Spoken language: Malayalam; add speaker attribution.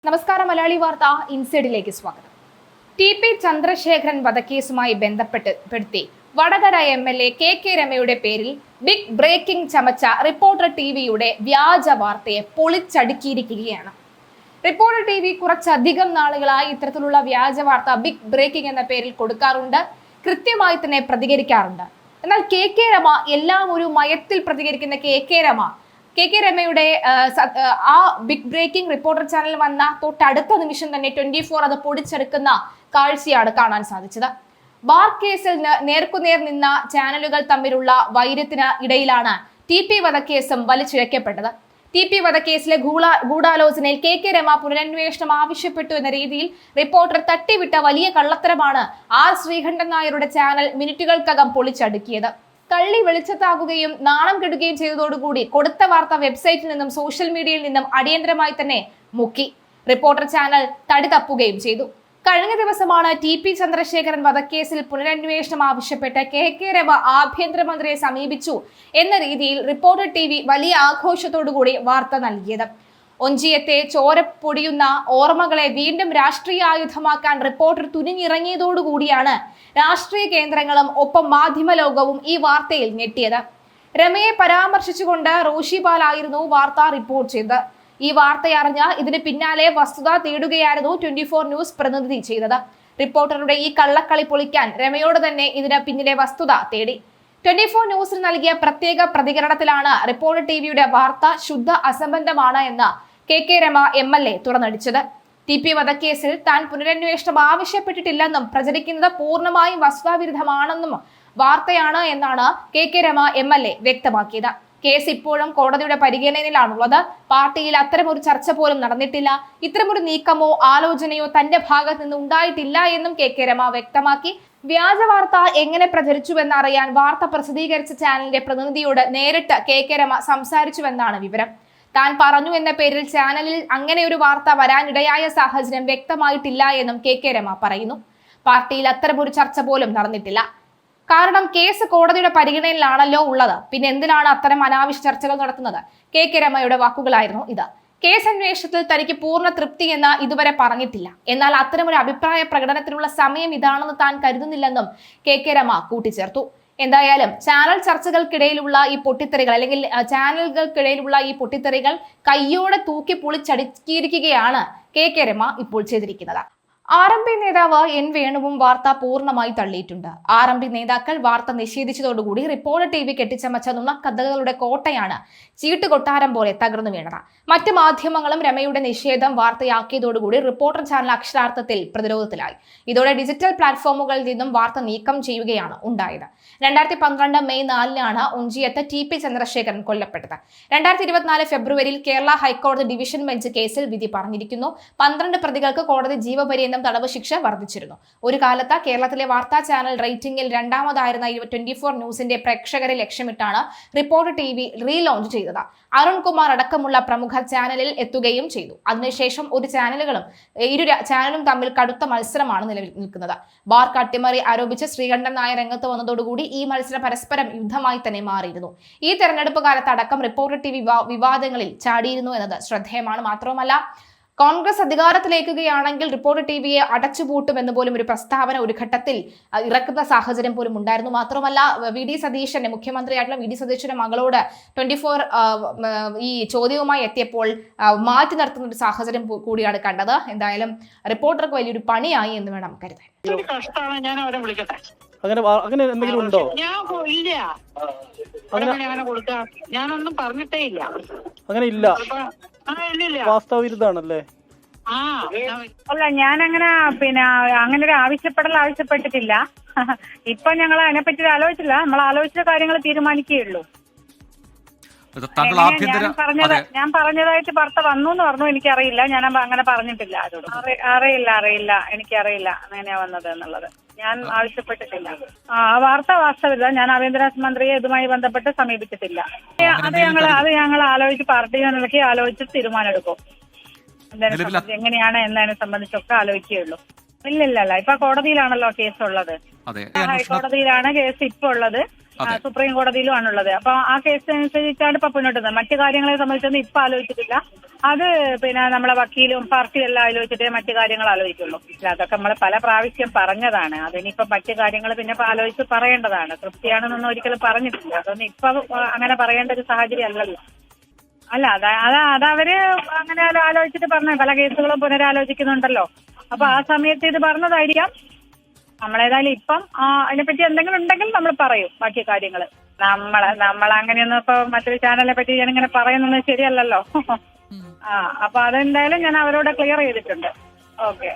Speaker 1: നമസ്കാരം. മലയാളി വാർത്ത ഇൻസൈഡിലേക്ക് സ്വാഗതം. ടി.പി. ചന്ദ്രശേഖരൻ വധക്കേസുമായി ബന്ധപ്പെടുത്തി വടകര എം.എൽ.എ. കെ രമയുടെ പേരിൽ ബിഗ് ബ്രേക്കിംഗ് ചമച്ച റിപ്പോർട്ടർ ടിവിയുടെ വ്യാജ വാർത്തയെ പൊളിച്ചടുക്കിയിരിക്കുകയാണ്. റിപ്പോർട്ടർ ടിവി കുറച്ചധികം നാളുകളായി ഇത്തരത്തിലുള്ള വ്യാജ വാർത്ത ബിഗ് ബ്രേക്കിംഗ് എന്ന പേരിൽ കൊടുക്കാറുണ്ട്, കൃത്യമായി തന്നെ പ്രതികരിക്കാറുണ്ട്. എന്നാൽ കെ രമ എല്ലാം ഒരു മയത്തിൽ പ്രതികരിക്കുന്ന കെ രമയുടെ ആ ബിഗ് ബ്രേക്കിംഗ് റിപ്പോർട്ടർ ചാനൽ വന്ന തൊട്ടടുത്ത നിമിഷം തന്നെ 24 അത് പൊടിച്ചെടുക്കുന്ന കാഴ്ചയാണ് കാണാൻ സാധിച്ചത്. ബാർ കേസിൽ നേർക്കുനേർ നിന്ന ചാനലുകൾ തമ്മിലുള്ള വൈരത്തിന് ഇടയിലാണ് ടി.പി. വധക്കേസും വലിച്ചിഴക്കപ്പെട്ടത്. ടി.പി. വധക്കേസിലെ ഗൂഢാലോചനയിൽ കെ രമ പുനരന്വേഷണം ആവശ്യപ്പെട്ടു എന്ന രീതിയിൽ റിപ്പോർട്ടർ തട്ടിവിട്ട വലിയ കള്ളത്തരമാണ് ആർ ശ്രീകണ്ഠൻ നായരുടെ ചാനൽ മിനിറ്റുകൾക്കകം പൊളിച്ചടുക്കിയത്. കള്ളി വെളിച്ചത്താകുകയും നാണം കെടുകയും ചെയ്തതോടുകൂടി കൊടുത്ത വാർത്ത വെബ്സൈറ്റിൽ നിന്നും സോഷ്യൽ മീഡിയയിൽ നിന്നും അടിയന്തരമായി തന്നെ മുക്കി. റിപ്പോർട്ടർ ചാനൽ തടി തപ്പുകയും ചെയ്തു. കഴിഞ്ഞ ദിവസമാണ് ടി.പി. ചന്ദ്രശേഖരൻ വധക്കേസിൽ പുനരന്വേഷണം ആവശ്യപ്പെട്ട് കെ രമ ആഭ്യന്തരമന്ത്രിയെ സമീപിച്ചു എന്ന രീതിയിൽ റിപ്പോർട്ടർ ടിവി വലിയ ആഘോഷത്തോടുകൂടി വാർത്ത നൽകിയത്. ഒഞ്ചിയത്തെ ചോരപ്പൊടിയുന്ന ഓർമ്മകളെ വീണ്ടും രാഷ്ട്രീയ ആയുധമാക്കാൻ റിപ്പോർട്ടർ തുനിഞ്ഞിറങ്ങിയതോടുകൂടിയാണ് രാഷ്ട്രീയ കേന്ദ്രങ്ങളും ഒപ്പം മാധ്യമ ലോകവും ഈ വാർത്തയിൽ ഞെട്ടിയത്. രമയെ പരാമർശിച്ചുകൊണ്ട് റോഷിപാലായിരുന്നു വാർത്ത റിപ്പോർട്ട് ചെയ്തത്. ഈ വാർത്തയറിഞ്ഞ ഇതിന് പിന്നാലെ വസ്തുത തേടുകയായിരുന്നു 24 ന്യൂസ് പ്രതിനിധി ചെയ്തത്. റിപ്പോർട്ടറുടെ ഈ കള്ളക്കളി പൊളിക്കാൻ രമയോട് തന്നെ ഇതിന് പിന്നിലെ വസ്തുത തേടി. 24 ന്യൂസിന് നൽകിയ പ്രത്യേക പ്രതികരണത്തിലാണ് റിപ്പോർട്ടർ ടിവിയുടെ വാർത്ത ശുദ്ധ അസംബന്ധമാണ് എന്ന് കെ രമ എം.എൽ.എ. തുറന്നടിച്ചത്. ടി.പി. വധക്കേസിൽ താൻ പുനരന്വേഷണം ആവശ്യപ്പെട്ടിട്ടില്ലെന്നും പ്രചരിക്കുന്നത് പൂർണ്ണമായും വസ്തുതാവിരുദ്ധമാണെന്നും വാർത്തയാണ് എന്നാണ് കെ രമ എം.എൽ.എ. വ്യക്തമാക്കിയത്. കേസ് ഇപ്പോഴും കോടതിയുടെ പരിഗണനയിലാണുള്ളത്. പാർട്ടിയിൽ അത്തരമൊരു ചർച്ച പോലും നടന്നിട്ടില്ല. ഇത്തരമൊരു നീക്കമോ ആലോചനയോ തന്റെ ഭാഗത്ത് നിന്ന് ഉണ്ടായിട്ടില്ല എന്നും കെ രമ വ്യക്തമാക്കി. വ്യാജ വാർത്ത എങ്ങനെ പ്രചരിച്ചുവെന്നറിയാൻ വാർത്ത പ്രസിദ്ധീകരിച്ച ചാനലിന്റെ പ്രതിനിധിയോട് നേരിട്ട് കെ രമ സംസാരിച്ചുവെന്നാണ് വിവരം. താൻ പറഞ്ഞു എന്ന പേരിൽ ചാനലിൽ അങ്ങനെ ഒരു വാർത്ത വരാനിടയായ സാഹചര്യം വ്യക്തമായിട്ടില്ല എന്നും കെ രമ പറയുന്നു. പാർട്ടിയിൽ അത്തരമൊരു ചർച്ച പോലും നടന്നിട്ടില്ല. കാരണം കേസ് കോടതിയുടെ പരിഗണനയിലാണല്ലോ ഉള്ളത്. പിന്നെ എന്തിനാണ് അത്തരം അനാവശ്യ ചർച്ചകൾ നടത്തുന്നത്? കെ രമയുടെ വാക്കുകളായിരുന്നു ഇത്. കേസ് അന്വേഷണത്തിൽ തനിക്ക് പൂർണ്ണ തൃപ്തി എന്ന് ഇതുവരെ പറഞ്ഞിട്ടില്ല. എന്നാൽ അത്തരമൊരു അഭിപ്രായ പ്രകടനത്തിനുള്ള സമയം ഇതാണെന്ന് താൻ കരുതുന്നില്ലെന്നും കെ രമ കൂട്ടിച്ചേർത്തു. എന്തായാലും ചാനൽ ചർച്ചകൾക്കിടയിലുള്ള ഈ പൊട്ടിത്തെറികൾ അല്ലെങ്കിൽ ചാനലുകൾക്കിടയിലുള്ള ഈ പൊട്ടിത്തെറികൾ കയ്യോടെ തൂക്കി പൊളിച്ചടുക്കിയിരിക്കുകയാണ് കെ രമ ഇപ്പോൾ ചെയ്തിരിക്കുന്നത്. ആർ.എം.പി. നേതാവ് എൻ വേണുവും വാർത്ത പൂർണ്ണമായി തള്ളിയിട്ടുണ്ട്. ആർ.എം.പി. നേതാക്കൾ വാർത്ത നിഷേധിച്ചതോടുകൂടി റിപ്പോർട്ടർ ടിവി കെട്ടിച്ചമച്ച നുണക്കഥകളുടെ കോട്ടയാണ് ചീട്ടുകൊട്ടാരം പോലെ തകർന്നു വീണത്. മറ്റ് മാധ്യമങ്ങളും രമയുടെ നിഷേധം വാർത്തയാക്കിയതോടുകൂടി റിപ്പോർട്ടർ ചാനൽ അക്ഷരാർത്ഥത്തിൽ പ്രതിരോധത്തിലായി. ഇതോടെ ഡിജിറ്റൽ പ്ലാറ്റ്ഫോമുകളിൽ നിന്നും വാർത്ത നീക്കം ചെയ്യുകയാണ് ഉണ്ടായത്. 2012 മെയ് 4-നാണ് ഒഞ്ചിയത്ത് ടി.പി. ചന്ദ്രശേഖരൻ കൊല്ലപ്പെട്ടത്. 2024 ഫെബ്രുവരിയിൽ കേരള ഹൈക്കോടതി ഡിവിഷൻ ബെഞ്ച് കേസിൽ വിധി പറഞ്ഞിരിക്കുന്നു. 12 പ്രതികൾക്ക് കോടതി ജീവപര്യന്തം തടവ് ശിക്ഷ വർദ്ധിച്ചിരുന്നു. ഒരു കാലത്ത് കേരളത്തിലെ വാർത്താ ചാനൽ റേറ്റിംഗിൽ രണ്ടാമതായിരുന്ന 24 ന്യൂസിന്റെ പ്രേക്ഷകരെ ലക്ഷ്യമിട്ടാണ് റിപ്പോർട്ടർ ടിവി റീലോഞ്ച് ചെയ്തത്. അരുൺകുമാർ അടക്കമുള്ള പ്രമുഖ ചാനലിൽ എത്തുകയും ചെയ്തു. അതിനുശേഷം ഇരു ചാനലും തമ്മിൽ കടുത്ത മത്സരമാണ് നിലവിൽ നിൽക്കുന്നത്. ബാർ അട്ടിമറി ആരോപിച്ച് ശ്രീകണ്ഠൻ നായർ രംഗത്ത് വന്നതോടുകൂടി ഈ മത്സരം പരസ്പരം യുദ്ധമായി തന്നെ മാറിയിരുന്നു. ഈ തെരഞ്ഞെടുപ്പ് കാലത്ത് അടക്കം റിപ്പോർട്ടർ ടിവി വിവാദങ്ങളിൽ ചാടിയിരുന്നു എന്നത് ശ്രദ്ധേയമാണ്. മാത്രവുമല്ല, കോൺഗ്രസ് അധികാരത്തിലേക്കുകയാണെങ്കിൽ റിപ്പോർട്ടർ ടിവിയെ അടച്ചുപൂട്ടുമെന്ന് പോലും ഒരു പ്രസ്താവന ഒരു ഘട്ടത്തിൽ ഇറക്കുന്ന സാഹചര്യം പോലും ഉണ്ടായിരുന്നു. മാത്രമല്ല, മുഖ്യമന്ത്രിയായിട്ടുള്ള വി ഡി സതീശന്റെ മകളോട് 24 ഈ ചോദ്യവുമായി എത്തിയപ്പോൾ മാറ്റി നിർത്തുന്ന ഒരു സാഹചര്യം കൂടിയാണ് കണ്ടത്. എന്തായാലും റിപ്പോർട്ടർക്ക് വലിയൊരു പണിയായി എന്ന് വേണം കരുതാൻ.
Speaker 2: അങ്ങനെ എന്തെങ്കിലും ഉണ്ടോ?
Speaker 3: ഞാനൊന്നും പറഞ്ഞിട്ടേ ഇല്ല.
Speaker 2: അങ്ങനെ ഇല്ല, വാസ്തവവിരുദ്ധാണല്ലേ?
Speaker 3: അല്ല, ഞാനങ്ങനെ അങ്ങനെ ഒരു ആവശ്യപ്പെട്ടിട്ടില്ല. ഇപ്പൊ ഞങ്ങൾ അതിനെപ്പറ്റി ആലോചിച്ചില്ല. നമ്മൾ ആലോചിച്ച കാര്യങ്ങൾ തീരുമാനിക്കുകയുള്ളൂ. ഞാൻ പറഞ്ഞതായിട്ട് ഭർത്ത വന്നു എന്ന് പറഞ്ഞു. എനിക്കറിയില്ല, ഞാൻ അങ്ങനെ പറഞ്ഞിട്ടില്ല. അറിയില്ല, എനിക്കറിയില്ല അങ്ങനെയാ വന്നത് എന്നുള്ളത്. ഞാൻ ആവശ്യപ്പെട്ടിട്ടില്ല. വാർത്ത വാസ്തവില്ല. ഞാൻ ആഭ്യന്തരമന്ത്രിയെ ഇതുമായി ബന്ധപ്പെട്ട് സമീപിച്ചിട്ടില്ല. അത് ഞങ്ങൾ ആലോചിച്ച് പാർട്ടി നിലയ്ക്ക് ആലോചിച്ച് തീരുമാനമെടുക്കും. എങ്ങനെയാണ് എന്നതിനെ സംബന്ധിച്ചൊക്കെ ആലോചിക്കുകയുള്ളൂ. ഇല്ല, ഇപ്പൊ കോടതിയിലാണല്ലോ കേസ് ഉള്ളത്. ഹൈക്കോടതിയിലാണ് കേസ് ഇപ്പൊ ഉള്ളത്. സുപ്രീം കോടതിയിലും ആണുള്ളത്. അപ്പൊ ആ കേസ് അനുസരിച്ചാണ് ഇപ്പൊ മുന്നോട്ട് മറ്റു കാര്യങ്ങളെ സംബന്ധിച്ചൊന്നും ഇപ്പൊ ആലോചിച്ചിട്ടില്ല. അത് പിന്നെ നമ്മളെ വക്കീലും പാർട്ടിയും എല്ലാം ആലോചിച്ചിട്ടേ മറ്റു കാര്യങ്ങൾ ആലോചിക്കുള്ളൂ. അതൊക്കെ നമ്മൾ പല പ്രാവശ്യം പറഞ്ഞതാണ്. അതിനിപ്പോ മറ്റു കാര്യങ്ങൾ പിന്നെ ആലോചിച്ച് പറയേണ്ടതാണ്. തൃപ്തിയാണെന്നൊന്നും ഒരിക്കലും പറഞ്ഞിട്ടില്ല. അതൊന്നും ഇപ്പൊ അങ്ങനെ പറയേണ്ട ഒരു സാഹചര്യം അല്ലല്ലോ. അല്ല അതവര് അങ്ങനെ ആലോചിച്ചിട്ട് പറഞ്ഞ പല കേസുകളും പുനരാലോചിക്കുന്നുണ്ടല്ലോ. അപ്പൊ ആ സമയത്ത് ഇത് പറഞ്ഞതായിരിക്കാം. നമ്മളേതായാലും ഇപ്പം അതിനെപ്പറ്റി എന്തെങ്കിലും ഉണ്ടെങ്കിൽ നമ്മൾ പറയും ബാക്കി കാര്യങ്ങൾ. നമ്മളങ്ങനെയൊന്നും ഇപ്പൊ മറ്റൊരു ചാനലിനെ പറ്റി ഞാനിങ്ങനെ പറയുന്നത് ശരിയല്ലല്ലോ. അപ്പൊ അതെന്തായാലും ഞാൻ അവരോട് ക്ലിയർ ചെയ്തിട്ടുണ്ട്. ഓക്കെ.